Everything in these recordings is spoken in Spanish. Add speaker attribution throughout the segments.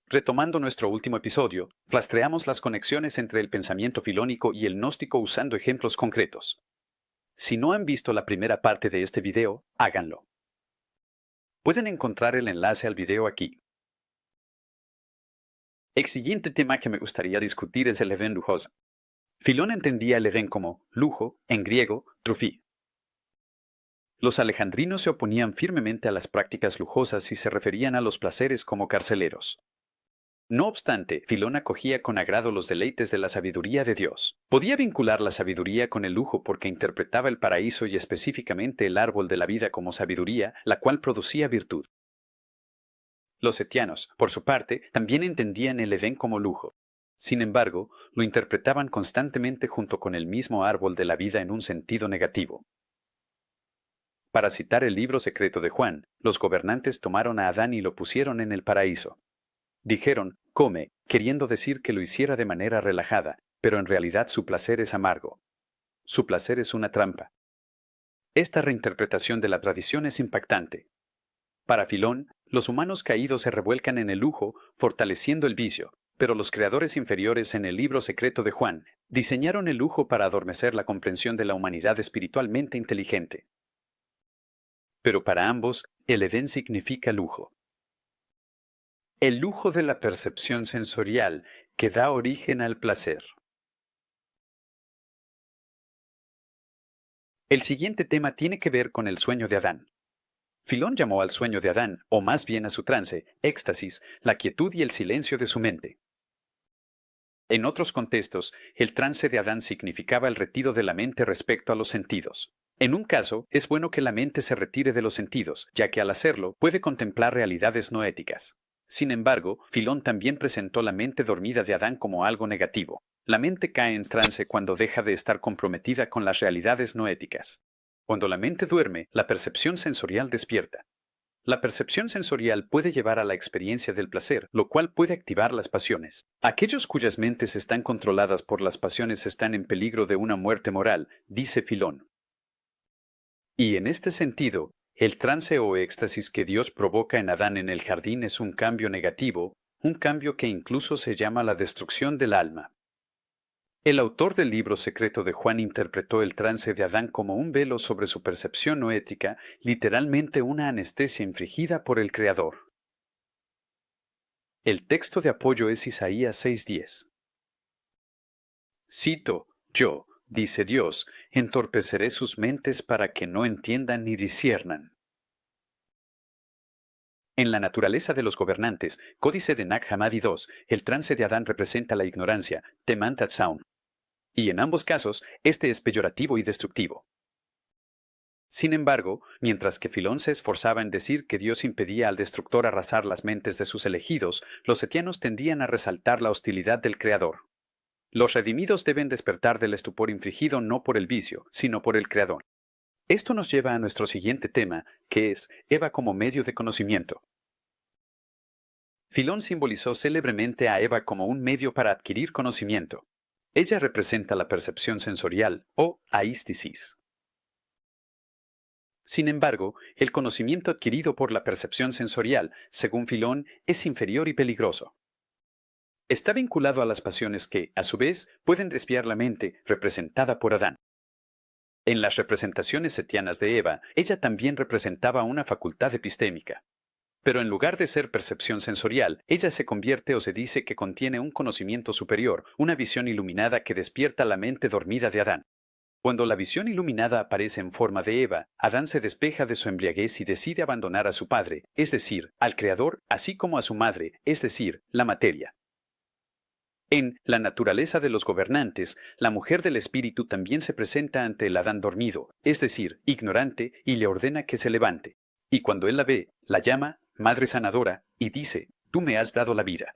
Speaker 1: Retomando nuestro último episodio, rastreamos las conexiones entre el pensamiento filónico y el gnóstico usando ejemplos concretos. Si no han visto la primera parte de este video, háganlo. Pueden encontrar el enlace al video aquí. El siguiente tema que me gustaría discutir es el levain lujoso. Filón entendía el levain como lujo, en griego, trufi. Los alejandrinos se oponían firmemente a las prácticas lujosas y se referían a los placeres como carceleros. No obstante, Filón acogía con agrado los deleites de la sabiduría de Dios. Podía vincular la sabiduría con el lujo porque interpretaba el paraíso y específicamente el árbol de la vida como sabiduría, la cual producía virtud. Los setianos, por su parte, también entendían el Edén como lujo. Sin embargo, lo interpretaban constantemente junto con el mismo árbol de la vida en un sentido negativo. Para citar el libro secreto de Juan, los gobernantes tomaron a Adán y lo pusieron en el paraíso. Dijeron, come, queriendo decir que lo hiciera de manera relajada, pero en realidad su placer es amargo. Su placer es una trampa. Esta reinterpretación de la tradición es impactante. Para Filón, los humanos caídos se revuelcan en el lujo, fortaleciendo el vicio, pero los creadores inferiores en el libro secreto de Juan diseñaron el lujo para adormecer la comprensión de la humanidad espiritualmente inteligente. Pero para ambos, el Edén significa lujo. El lujo de la percepción sensorial que da origen al placer. El siguiente tema tiene que ver con el sueño de Adán. Filón llamó al sueño de Adán, o más bien a su trance, éxtasis, la quietud y el silencio de su mente. En otros contextos, el trance de Adán significaba el retiro de la mente respecto a los sentidos. En un caso, es bueno que la mente se retire de los sentidos, ya que al hacerlo puede contemplar realidades no éticas. Sin embargo, Filón también presentó la mente dormida de Adán como algo negativo. La mente cae en trance cuando deja de estar comprometida con las realidades no éticas. Cuando la mente duerme, la percepción sensorial despierta. La percepción sensorial puede llevar a la experiencia del placer, lo cual puede activar las pasiones. Aquellos cuyas mentes están controladas por las pasiones están en peligro de una muerte moral, dice Filón. Y en este sentido, el trance o éxtasis que Dios provoca en Adán en el jardín es un cambio negativo, un cambio que incluso se llama la destrucción del alma. El autor del libro secreto de Juan interpretó el trance de Adán como un velo sobre su percepción no ética, literalmente una anestesia infligida por el Creador. El texto de apoyo es Isaías 6:10. Cito, yo, dice Dios, entorpeceré sus mentes para que no entiendan ni disciernan. En la naturaleza de los gobernantes, Códice de Nag Hammadi 2, el trance de Adán representa la ignorancia, Teman Tatzaun. Y en ambos casos, este es peyorativo y destructivo. Sin embargo, mientras que Filón se esforzaba en decir que Dios impedía al destructor arrasar las mentes de sus elegidos, los setianos tendían a resaltar la hostilidad del Creador. Los redimidos deben despertar del estupor infligido no por el vicio, sino por el Creador. Esto nos lleva a nuestro siguiente tema, que es Eva como medio de conocimiento. Filón simbolizó célebremente a Eva como un medio para adquirir conocimiento. Ella representa la percepción sensorial, o aístisis. Sin embargo, el conocimiento adquirido por la percepción sensorial, según Filón, es inferior y peligroso. Está vinculado a las pasiones que, a su vez, pueden desviar la mente, representada por Adán. En las representaciones setianas de Eva, ella también representaba una facultad epistémica. Pero en lugar de ser percepción sensorial, ella se convierte o se dice que contiene un conocimiento superior, una visión iluminada que despierta la mente dormida de Adán. Cuando la visión iluminada aparece en forma de Eva, Adán se despeja de su embriaguez y decide abandonar a su padre, es decir, al Creador, así como a su madre, es decir, la materia. En La naturaleza de los gobernantes, la mujer del espíritu también se presenta ante el Adán dormido, es decir, ignorante, y le ordena que se levante. Y cuando él la ve, la llama Madre Sanadora, y dice, tú me has dado la vida.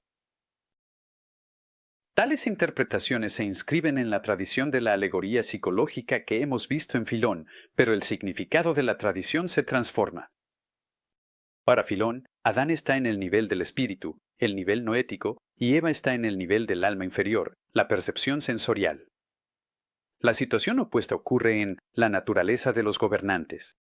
Speaker 1: Tales interpretaciones se inscriben en la tradición de la alegoría psicológica que hemos visto en Filón, pero el significado de la tradición se transforma. Para Filón, Adán está en el nivel del espíritu, el nivel noético, y Eva está en el nivel del alma inferior, la percepción sensorial. La situación opuesta ocurre en La naturaleza de los gobernantes.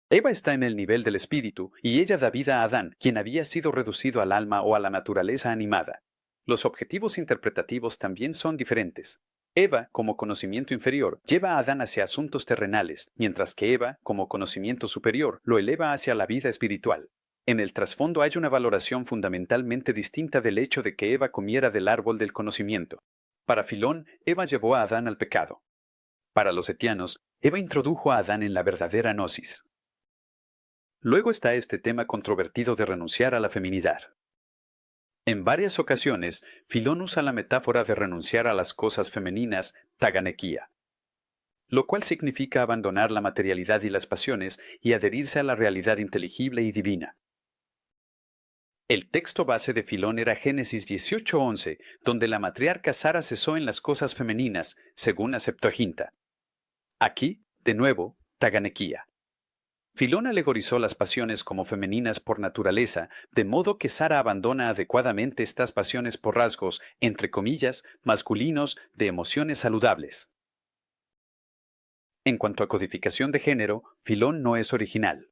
Speaker 1: Eva está en el nivel del espíritu y ella da vida a Adán, quien había sido reducido al alma o a la naturaleza animada. Los objetivos interpretativos también son diferentes. Eva, como conocimiento inferior, lleva a Adán hacia asuntos terrenales, mientras que Eva, como conocimiento superior, lo eleva hacia la vida espiritual. En el trasfondo hay una valoración fundamentalmente distinta del hecho de que Eva comiera del árbol del conocimiento. Para Filón, Eva llevó a Adán al pecado. Para los etianos, Eva introdujo a Adán en la verdadera gnosis. Luego está este tema controvertido de renunciar a la feminidad. En varias ocasiones, Filón usa la metáfora de renunciar a las cosas femeninas, taganekía, lo cual significa abandonar la materialidad y las pasiones y adherirse a la realidad inteligible y divina. El texto base de Filón era Génesis 18:11, donde la matriarca Sara cesó en las cosas femeninas, según la Septuaginta. Aquí, de nuevo, taganekía. Filón alegorizó las pasiones como femeninas por naturaleza, de modo que Sara abandona adecuadamente estas pasiones por rasgos, entre comillas, masculinos de emociones saludables. En cuanto a codificación de género, Filón no es original.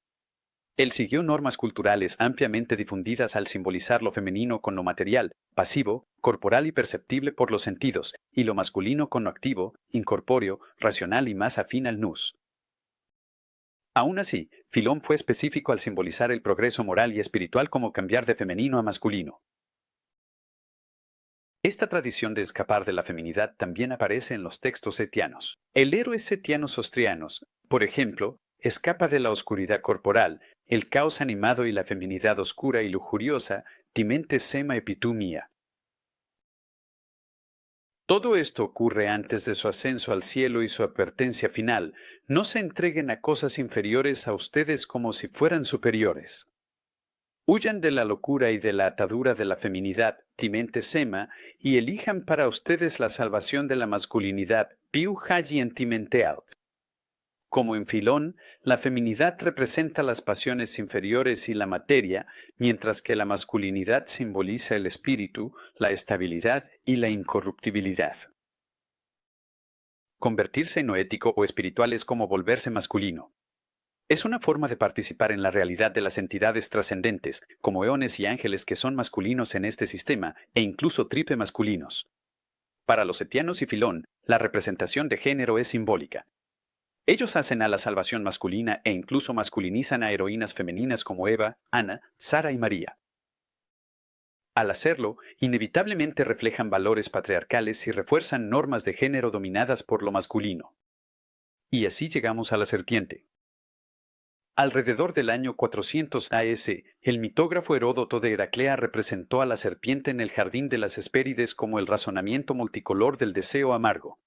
Speaker 1: Él siguió normas culturales ampliamente difundidas al simbolizar lo femenino con lo material, pasivo, corporal y perceptible por los sentidos, y lo masculino con lo activo, incorpóreo, racional y más afín al nous. Aún así, Filón fue específico al simbolizar el progreso moral y espiritual como cambiar de femenino a masculino. Esta tradición de escapar de la feminidad también aparece en los textos setianos. El héroe setiano Sostrianos, por ejemplo, escapa de la oscuridad corporal, el caos animado y la feminidad oscura y lujuriosa, timente sema epitumia. Todo esto ocurre antes de su ascenso al cielo y su advertencia final: no se entreguen a cosas inferiores a ustedes como si fueran superiores. Huyan de la locura y de la atadura de la feminidad, timente sema, y elijan para ustedes la salvación de la masculinidad, piu haji timentealt. Como en Filón, la feminidad representa las pasiones inferiores y la materia, mientras que la masculinidad simboliza el espíritu, la estabilidad y la incorruptibilidad. Convertirse en noético o espiritual es como volverse masculino. Es una forma de participar en la realidad de las entidades trascendentes, como eones y ángeles que son masculinos en este sistema, e incluso triple masculinos. Para los setianos y Filón, la representación de género es simbólica. Ellos hacen a la salvación masculina e incluso masculinizan a heroínas femeninas como Eva, Ana, Sara y María. Al hacerlo, inevitablemente reflejan valores patriarcales y refuerzan normas de género dominadas por lo masculino. Y así llegamos a la serpiente. Alrededor del año 400 a.C., el mitógrafo Heródoto de Heraclea representó a la serpiente en el jardín de las Hespérides como el razonamiento multicolor del deseo amargo.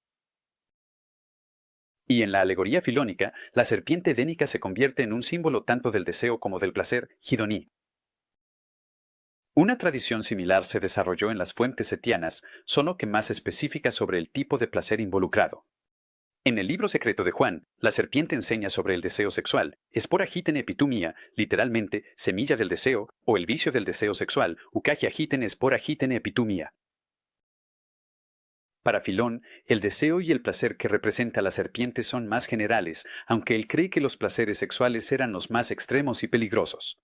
Speaker 1: Y en la alegoría filónica, la serpiente edénica se convierte en un símbolo tanto del deseo como del placer, Hidoní. Una tradición similar se desarrolló en las fuentes setianas, solo que más específica sobre el tipo de placer involucrado. En el libro secreto de Juan, la serpiente enseña sobre el deseo sexual, espora hiten epitumia, literalmente, semilla del deseo, o el vicio del deseo sexual, ucagia hiten espora hiten epitumia. Para Filón, el deseo y el placer que representa la serpiente son más generales, aunque él cree que los placeres sexuales eran los más extremos y peligrosos.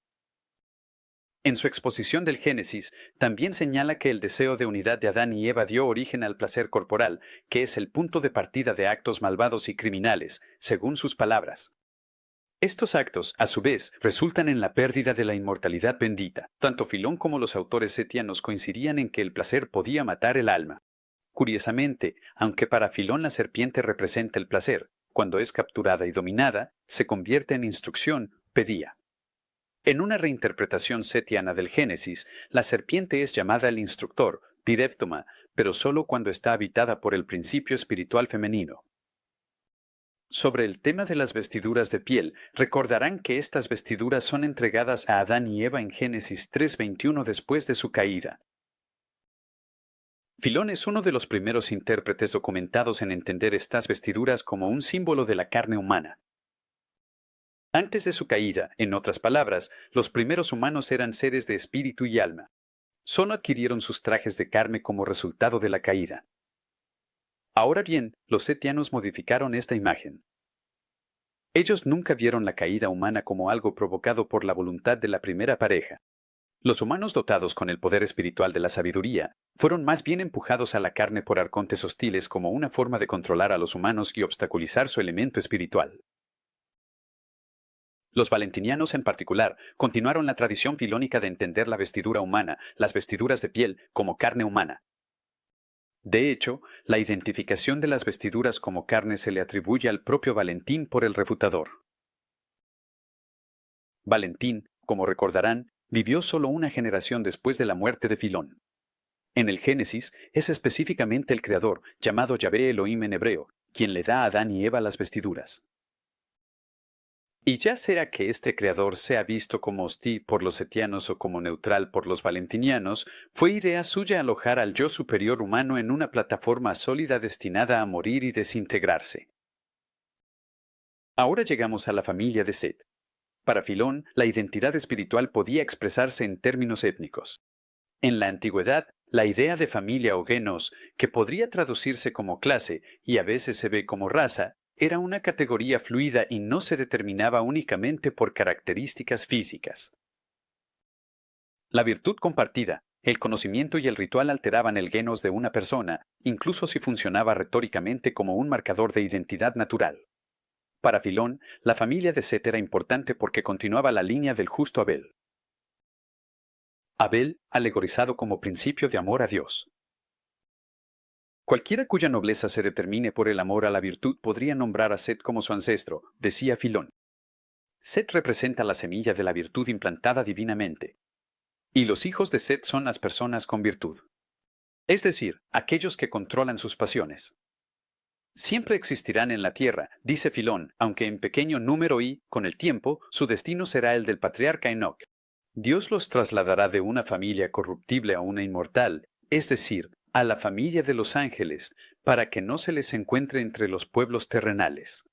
Speaker 1: En su exposición del Génesis, también señala que el deseo de unidad de Adán y Eva dio origen al placer corporal, que es el punto de partida de actos malvados y criminales, según sus palabras. Estos actos, a su vez, resultan en la pérdida de la inmortalidad bendita. Tanto Filón como los autores setianos coincidían en que el placer podía matar el alma. Curiosamente, aunque para Filón la serpiente representa el placer, cuando es capturada y dominada, se convierte en instrucción, pedía. En una reinterpretación setiana del Génesis, la serpiente es llamada el instructor, piréptoma, pero solo cuando está habitada por el principio espiritual femenino. Sobre el tema de las vestiduras de piel, recordarán que estas vestiduras son entregadas a Adán y Eva en Génesis 3:21 después de su caída. Filón es uno de los primeros intérpretes documentados en entender estas vestiduras como un símbolo de la carne humana. Antes de su caída, en otras palabras, los primeros humanos eran seres de espíritu y alma. Solo adquirieron sus trajes de carne como resultado de la caída. Ahora bien, los setianos modificaron esta imagen. Ellos nunca vieron la caída humana como algo provocado por la voluntad de la primera pareja. Los humanos dotados con el poder espiritual de la sabiduría fueron más bien empujados a la carne por arcontes hostiles como una forma de controlar a los humanos y obstaculizar su elemento espiritual. Los valentinianos en particular continuaron la tradición filónica de entender la vestidura humana, las vestiduras de piel, como carne humana. De hecho, la identificación de las vestiduras como carne se le atribuye al propio Valentín por el refutador. Valentín, como recordarán, vivió solo una generación después de la muerte de Filón. En el Génesis es específicamente el Creador, llamado Yahvé Elohim en hebreo, quien le da a Adán y Eva las vestiduras. Y ya sea que este Creador sea visto como hostil por los setianos o como neutral por los valentinianos, fue idea suya alojar al yo superior humano en una plataforma sólida destinada a morir y desintegrarse. Ahora llegamos a la familia de Set. Para Filón, la identidad espiritual podía expresarse en términos étnicos. En la antigüedad, la idea de familia o genos, que podría traducirse como clase y a veces se ve como raza, era una categoría fluida y no se determinaba únicamente por características físicas. La virtud compartida, el conocimiento y el ritual alteraban el genos de una persona, incluso si funcionaba retóricamente como un marcador de identidad natural. Para Filón, la familia de Set era importante porque continuaba la línea del justo Abel. Abel, alegorizado como principio de amor a Dios. Cualquiera cuya nobleza se determine por el amor a la virtud podría nombrar a Set como su ancestro, decía Filón. Set representa la semilla de la virtud implantada divinamente. Y los hijos de Set son las personas con virtud. Es decir, aquellos que controlan sus pasiones. Siempre existirán en la tierra, dice Filón, aunque en pequeño número y, con el tiempo, su destino será el del patriarca Enoc. Dios los trasladará de una familia corruptible a una inmortal, es decir, a la familia de los ángeles, para que no se les encuentre entre los pueblos terrenales.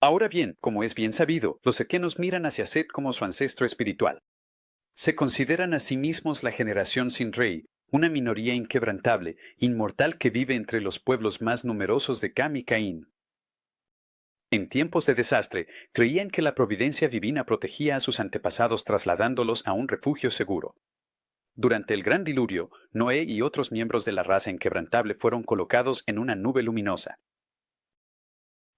Speaker 1: Ahora bien, como es bien sabido, los sequenos miran hacia Set como su ancestro espiritual. Se consideran a sí mismos la generación sin rey, una minoría inquebrantable, inmortal que vive entre los pueblos más numerosos de Cam y Caín. En tiempos de desastre, creían que la providencia divina protegía a sus antepasados trasladándolos a un refugio seguro. Durante el gran diluvio, Noé y otros miembros de la raza inquebrantable fueron colocados en una nube luminosa.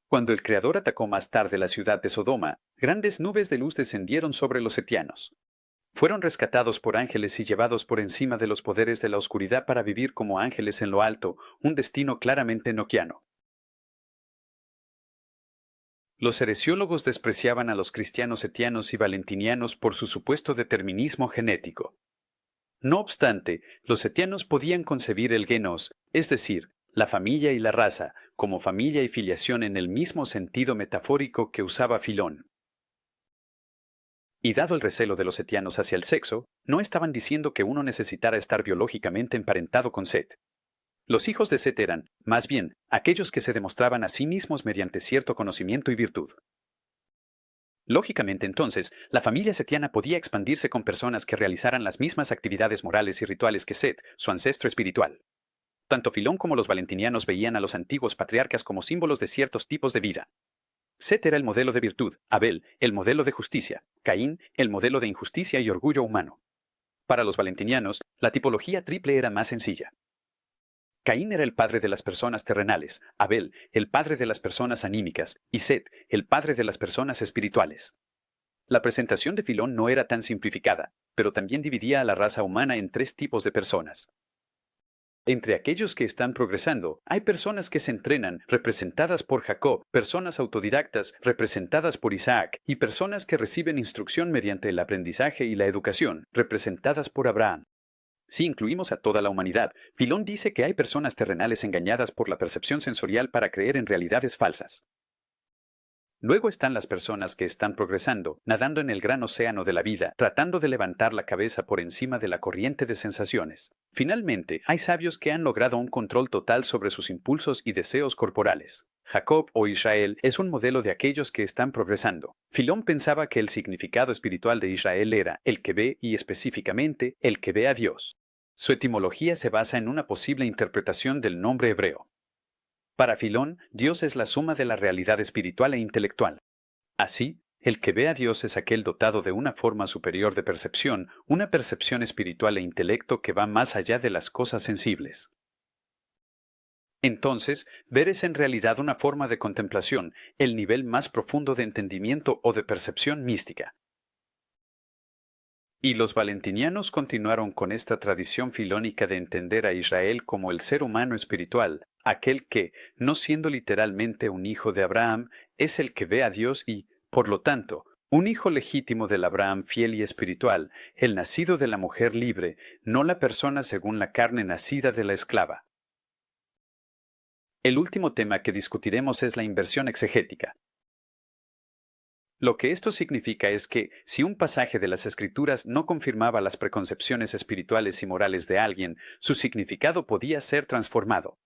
Speaker 1: Cuando el Creador atacó más tarde la ciudad de Sodoma, grandes nubes de luz descendieron sobre los setianos. Fueron rescatados por ángeles y llevados por encima de los poderes de la oscuridad para vivir como ángeles en lo alto, un destino claramente enoquiano. Los heresiólogos despreciaban a los cristianos setianos y valentinianos por su supuesto determinismo genético. No obstante, los setianos podían concebir el genos, es decir, la familia y la raza, como familia y filiación en el mismo sentido metafórico que usaba Filón. Y dado el recelo de los setianos hacia el sexo, no estaban diciendo que uno necesitara estar biológicamente emparentado con Set. Los hijos de Set eran, más bien, aquellos que se demostraban a sí mismos mediante cierto conocimiento y virtud. Lógicamente entonces, la familia setiana podía expandirse con personas que realizaran las mismas actividades morales y rituales que Set, su ancestro espiritual. Tanto Filón como los valentinianos veían a los antiguos patriarcas como símbolos de ciertos tipos de vida. Set era el modelo de virtud, Abel, el modelo de justicia, Caín, el modelo de injusticia y orgullo humano. Para los valentinianos, la tipología triple era más sencilla. Caín era el padre de las personas terrenales, Abel, el padre de las personas anímicas, y Set, el padre de las personas espirituales. La presentación de Filón no era tan simplificada, pero también dividía a la raza humana en tres tipos de personas. Entre aquellos que están progresando, hay personas que se entrenan, representadas por Jacob, personas autodidactas, representadas por Isaac, y personas que reciben instrucción mediante el aprendizaje y la educación, representadas por Abraham. Si incluimos a toda la humanidad, Filón dice que hay personas terrenales engañadas por la percepción sensorial para creer en realidades falsas. Luego están las personas que están progresando, nadando en el gran océano de la vida, tratando de levantar la cabeza por encima de la corriente de sensaciones. Finalmente, hay sabios que han logrado un control total sobre sus impulsos y deseos corporales. Jacob o Israel es un modelo de aquellos que están progresando. Filón pensaba que el significado espiritual de Israel era el que ve y específicamente el que ve a Dios. Su etimología se basa en una posible interpretación del nombre hebreo. Para Filón, Dios es la suma de la realidad espiritual e intelectual. Así, el que ve a Dios es aquel dotado de una forma superior de percepción, una percepción espiritual e intelecto que va más allá de las cosas sensibles. Entonces, ver es en realidad una forma de contemplación, el nivel más profundo de entendimiento o de percepción mística. Y los valentinianos continuaron con esta tradición filónica de entender a Israel como el ser humano espiritual, aquel que, no siendo literalmente un hijo de Abraham, es el que ve a Dios y, por lo tanto, un hijo legítimo del Abraham fiel y espiritual, el nacido de la mujer libre, no la persona según la carne nacida de la esclava. El último tema que discutiremos es la inversión exegética. Lo que esto significa es que, si un pasaje de las Escrituras no confirmaba las preconcepciones espirituales y morales de alguien, su significado podía ser transformado.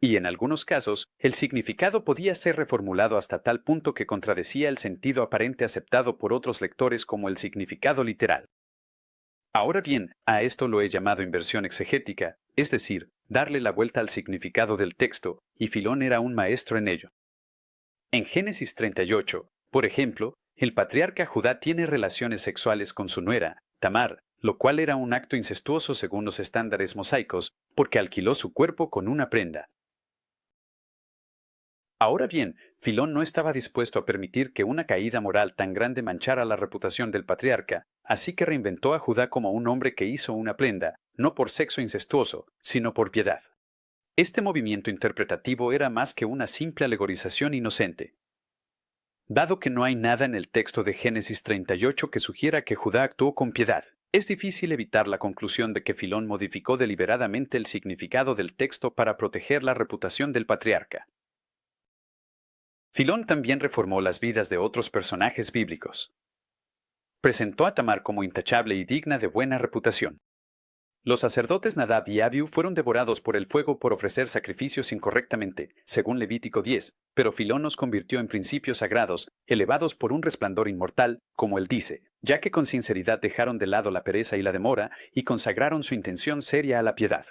Speaker 1: Y en algunos casos, el significado podía ser reformulado hasta tal punto que contradecía el sentido aparente aceptado por otros lectores como el significado literal. Ahora bien, a esto lo he llamado inversión exegética, es decir, darle la vuelta al significado del texto, y Filón era un maestro en ello. En Génesis 38, por ejemplo, el patriarca Judá tiene relaciones sexuales con su nuera, Tamar, lo cual era un acto incestuoso según los estándares mosaicos, porque alquiló su cuerpo con una prenda. Ahora bien, Filón no estaba dispuesto a permitir que una caída moral tan grande manchara la reputación del patriarca, así que reinventó a Judá como un hombre que hizo una prenda, no por sexo incestuoso, sino por piedad. Este movimiento interpretativo era más que una simple alegorización inocente. Dado que no hay nada en el texto de Génesis 38 que sugiera que Judá actuó con piedad, es difícil evitar la conclusión de que Filón modificó deliberadamente el significado del texto para proteger la reputación del patriarca. Filón también reformó las vidas de otros personajes bíblicos. Presentó a Tamar como intachable y digna de buena reputación. Los sacerdotes Nadab y Abiú fueron devorados por el fuego por ofrecer sacrificios incorrectamente, según Levítico 10, pero Filón los convirtió en principios sagrados, elevados por un resplandor inmortal, como él dice, ya que con sinceridad dejaron de lado la pereza y la demora, y consagraron su intención seria a la piedad.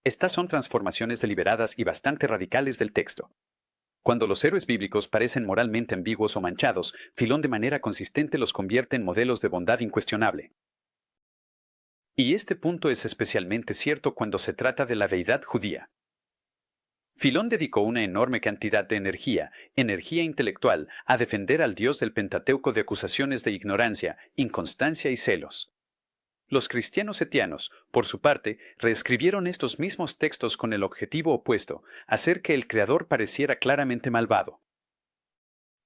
Speaker 1: Estas son transformaciones deliberadas y bastante radicales del texto. Cuando los héroes bíblicos parecen moralmente ambiguos o manchados, Filón de manera consistente los convierte en modelos de bondad incuestionable. Y este punto es especialmente cierto cuando se trata de la deidad judía. Filón dedicó una enorme cantidad de energía intelectual, a defender al Dios del Pentateuco de acusaciones de ignorancia, inconstancia y celos. Los cristianos setianos, por su parte, reescribieron estos mismos textos con el objetivo opuesto, hacer que el Creador pareciera claramente malvado.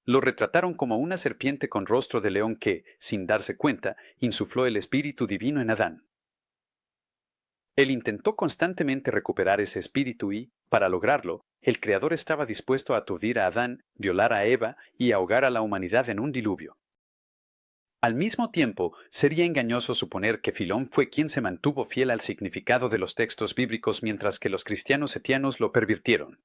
Speaker 1: Lo retrataron como una serpiente con rostro de león que, sin darse cuenta, insufló el espíritu divino en Adán. Él intentó constantemente recuperar ese espíritu y, para lograrlo, el Creador estaba dispuesto a aturdir a Adán, violar a Eva y ahogar a la humanidad en un diluvio. Al mismo tiempo, sería engañoso suponer que Filón fue quien se mantuvo fiel al significado de los textos bíblicos mientras que los cristianos setianos lo pervirtieron.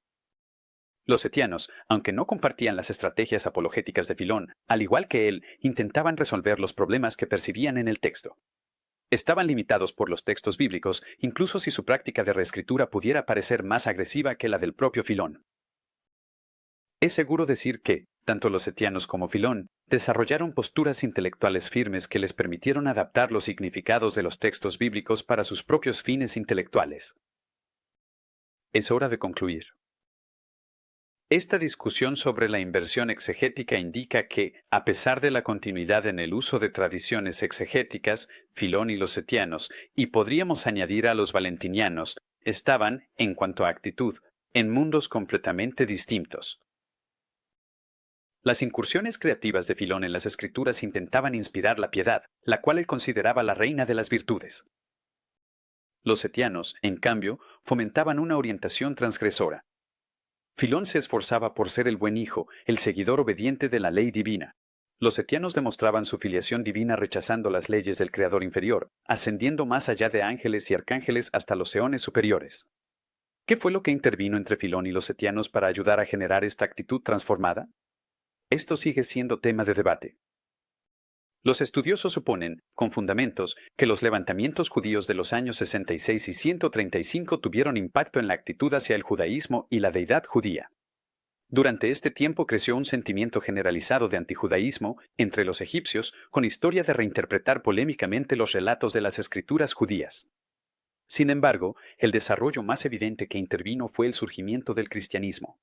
Speaker 1: Los setianos, aunque no compartían las estrategias apologéticas de Filón, al igual que él, intentaban resolver los problemas que percibían en el texto. Estaban limitados por los textos bíblicos, incluso si su práctica de reescritura pudiera parecer más agresiva que la del propio Filón. Es seguro decir que, tanto los setianos como Filón, desarrollaron posturas intelectuales firmes que les permitieron adaptar los significados de los textos bíblicos para sus propios fines intelectuales. Es hora de concluir. Esta discusión sobre la inversión exegética indica que, a pesar de la continuidad en el uso de tradiciones exegéticas, Filón y los setianos, y podríamos añadir a los valentinianos, estaban, en cuanto a actitud, en mundos completamente distintos. Las incursiones creativas de Filón en las escrituras intentaban inspirar la piedad, la cual él consideraba la reina de las virtudes. Los setianos, en cambio, fomentaban una orientación transgresora. Filón se esforzaba por ser el buen hijo, el seguidor obediente de la ley divina. Los setianos demostraban su filiación divina rechazando las leyes del Creador inferior, ascendiendo más allá de ángeles y arcángeles hasta los eones superiores. ¿Qué fue lo que intervino entre Filón y los setianos para ayudar a generar esta actitud transformada? Esto sigue siendo tema de debate. Los estudiosos suponen, con fundamentos, que los levantamientos judíos de los años 66 y 135 tuvieron impacto en la actitud hacia el judaísmo y la deidad judía. Durante este tiempo creció un sentimiento generalizado de antijudaísmo entre los egipcios, con historia de reinterpretar polémicamente los relatos de las escrituras judías. Sin embargo, el desarrollo más evidente que intervino fue el surgimiento del cristianismo.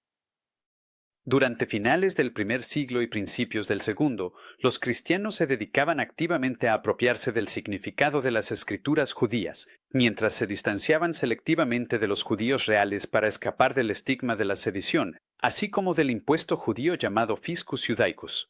Speaker 1: Durante finales del primer siglo y principios del segundo, los cristianos se dedicaban activamente a apropiarse del significado de las escrituras judías, mientras se distanciaban selectivamente de los judíos reales para escapar del estigma de la sedición, así como del impuesto judío llamado fiscus judaicus.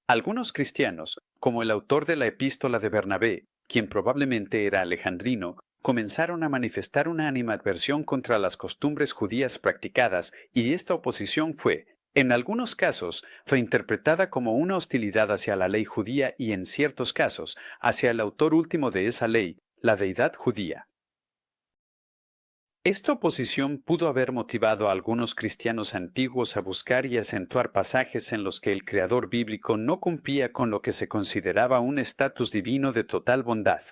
Speaker 1: Algunos cristianos, como el autor de la epístola de Bernabé, quien probablemente era alejandrino, comenzaron a manifestar una animadversión contra las costumbres judías practicadas, y esta oposición fue, en algunos casos, reinterpretada como una hostilidad hacia la ley judía y en ciertos casos, hacia el autor último de esa ley, la deidad judía. Esta oposición pudo haber motivado a algunos cristianos antiguos a buscar y acentuar pasajes en los que el creador bíblico no cumplía con lo que se consideraba un estatus divino de total bondad.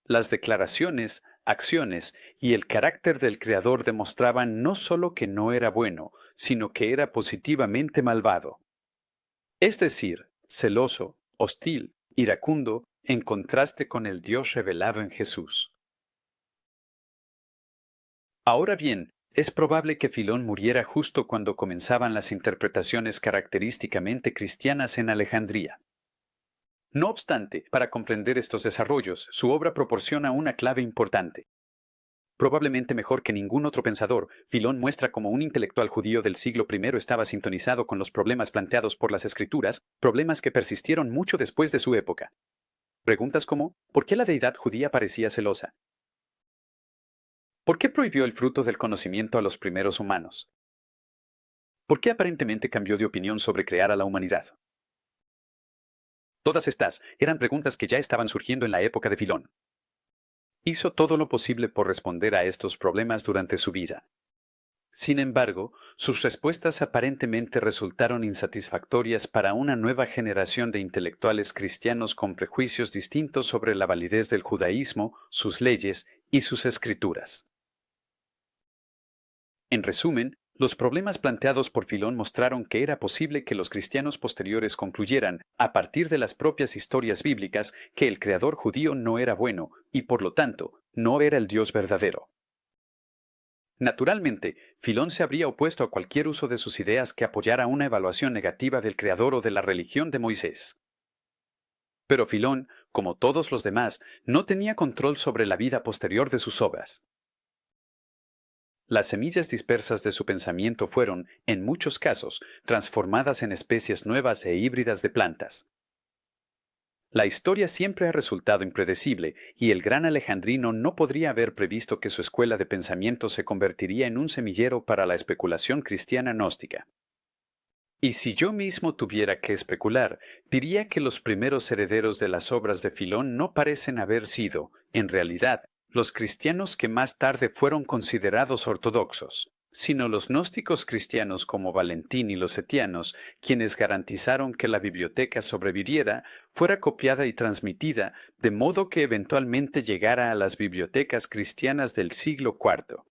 Speaker 1: Las declaraciones, acciones y el carácter del creador demostraban no solo que no era bueno, sino que era positivamente malvado. Es decir, celoso, hostil, iracundo, en contraste con el Dios revelado en Jesús. Ahora bien, es probable que Filón muriera justo cuando comenzaban las interpretaciones característicamente cristianas en Alejandría. No obstante, para comprender estos desarrollos, su obra proporciona una clave importante. Probablemente mejor que ningún otro pensador, Filón muestra cómo un intelectual judío del siglo I estaba sintonizado con los problemas planteados por las Escrituras, problemas que persistieron mucho después de su época. Preguntas como, ¿por qué la deidad judía parecía celosa? ¿Por qué prohibió el fruto del conocimiento a los primeros humanos? ¿Por qué aparentemente cambió de opinión sobre crear a la humanidad? Todas estas eran preguntas que ya estaban surgiendo en la época de Filón. Hizo todo lo posible por responder a estos problemas durante su vida. Sin embargo, sus respuestas aparentemente resultaron insatisfactorias para una nueva generación de intelectuales cristianos con prejuicios distintos sobre la validez del judaísmo, sus leyes y sus escrituras. En resumen, los problemas planteados por Filón mostraron que era posible que los cristianos posteriores concluyeran, a partir de las propias historias bíblicas, que el creador judío no era bueno y, por lo tanto, no era el Dios verdadero. Naturalmente, Filón se habría opuesto a cualquier uso de sus ideas que apoyara una evaluación negativa del creador o de la religión de Moisés. Pero Filón, como todos los demás, no tenía control sobre la vida posterior de sus obras. Las semillas dispersas de su pensamiento fueron, en muchos casos, transformadas en especies nuevas e híbridas de plantas. La historia siempre ha resultado impredecible, y el gran alejandrino no podría haber previsto que su escuela de pensamiento se convertiría en un semillero para la especulación cristiana gnóstica. Y si yo mismo tuviera que especular, diría que los primeros herederos de las obras de Filón no parecen haber sido, en realidad, los cristianos que más tarde fueron considerados ortodoxos, sino los gnósticos cristianos como Valentín y los etianos, quienes garantizaron que la biblioteca sobreviviera, fuera copiada y transmitida, de modo que eventualmente llegara a las bibliotecas cristianas del siglo IV.